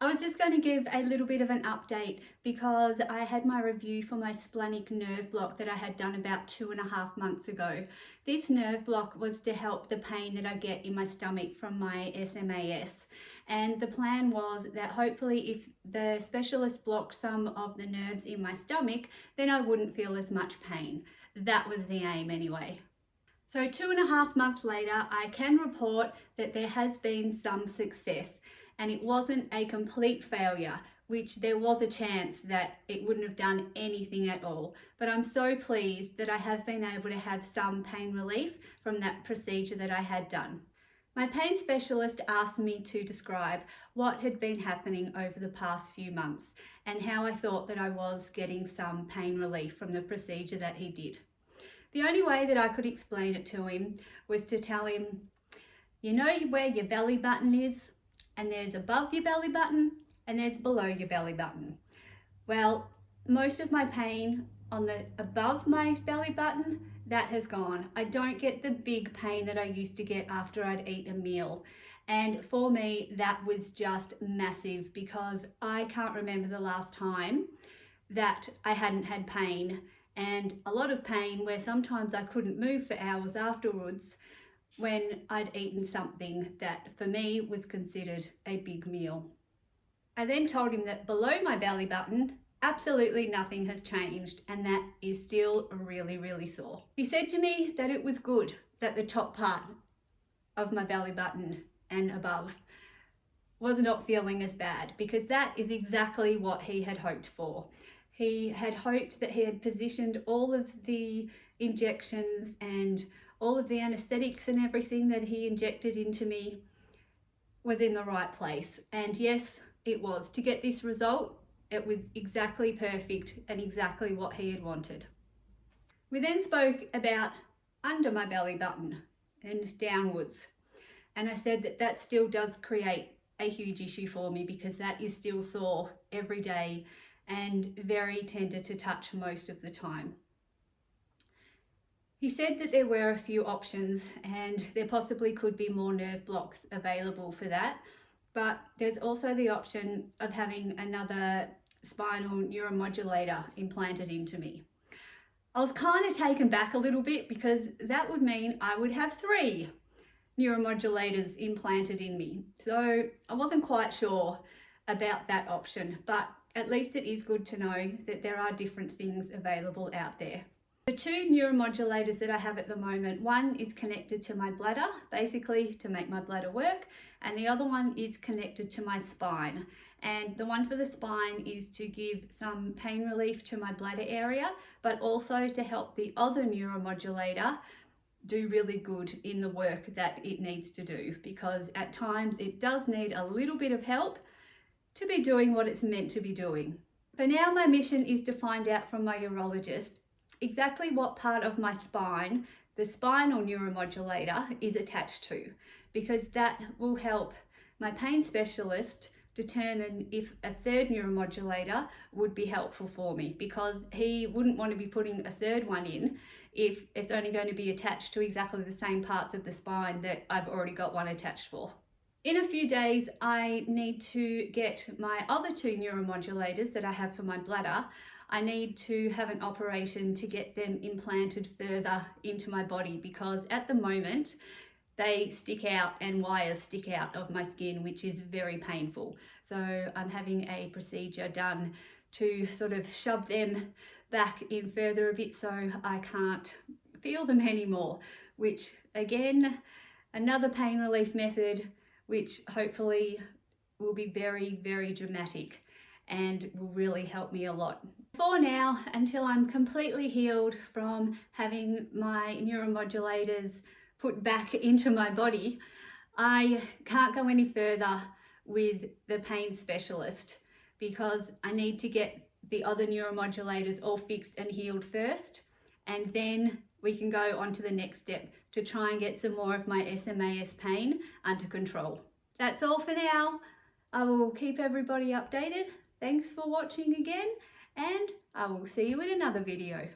I was just going to give a little bit of an update because I had my review for my Splanchnic Nerve Block that I had done about 2.5 months ago. This nerve block was to help the pain that I get in my stomach from my SMAS. And the plan was that hopefully if the specialist blocked some of the nerves in my stomach, then I wouldn't feel as much pain. That was the aim anyway. So 2.5 months later, I can report that there has been some success. And it wasn't a complete failure, which there was a chance that it wouldn't have done anything at all. But I'm so pleased that I have been able to have some pain relief from that procedure that I had done. My pain specialist asked me to describe what had been happening over the past few months and how I thought that I was getting some pain relief from the procedure that he did. The only way that I could explain it to him was to tell him, you know where your belly button is? And there's above your belly button and there's below your belly button. Well, most of my pain on the above my belly button, that has gone. I don't get the big pain that I used to get after I'd eat a meal. And for me, that was just massive because I can't remember the last time that I hadn't had pain, and a lot of pain where sometimes I couldn't move for hours afterwards when I'd eaten something that for me was considered a big meal. I then told him that below my belly button, absolutely nothing has changed, and that is still really, really sore. He said to me that it was good that the top part of my belly button and above was not feeling as bad, because that is exactly what he had hoped for. He had hoped that he had positioned all of the injections and all of the anesthetics and everything that he injected into me was in the right place. And yes, it was. To get this result, it was exactly perfect and exactly what he had wanted. We then spoke about under my belly button and downwards. And I said that that still does create a huge issue for me because that is still sore every day and very tender to touch most of the time. He said that there were a few options and there possibly could be more nerve blocks available for that, but there's also the option of having another spinal neuromodulator implanted into me. I was kind of taken back a little bit because that would mean I would have 3 neuromodulators implanted in me. So I wasn't quite sure about that option, but at least it is good to know that there are different things available out there. The 2 neuromodulators that I have at the moment, one is connected to my bladder, basically to make my bladder work, and the other one is connected to my spine. And the one for the spine is to give some pain relief to my bladder area, but also to help the other neuromodulator do really good in the work that it needs to do, because at times it does need a little bit of help to be doing what it's meant to be doing. So now my mission is to find out from my urologist exactly what part of my spine the spinal neuromodulator is attached to, because that will help my pain specialist determine if a 3rd neuromodulator would be helpful for me, because he wouldn't want to be putting a 3rd one in if it's only going to be attached to exactly the same parts of the spine that I've already got one attached for. In a few days, I need to get my other 2 neuromodulators that I have for my bladder. I need to have an operation to get them implanted further into my body, because at the moment they stick out and wires stick out of my skin, which is very painful. So I'm having a procedure done to sort of shove them back in further a bit so I can't feel them anymore, which again, another pain relief method which hopefully will be very, very dramatic and will really help me a lot. For now, until I'm completely healed from having my neuromodulators put back into my body, I can't go any further with the pain specialist because I need to get the other neuromodulators all fixed and healed first, and then we can go on to the next step to try and get some more of my SMAS pain under control. That's all for now. I will keep everybody updated. Thanks for watching again, and I will see you in another video.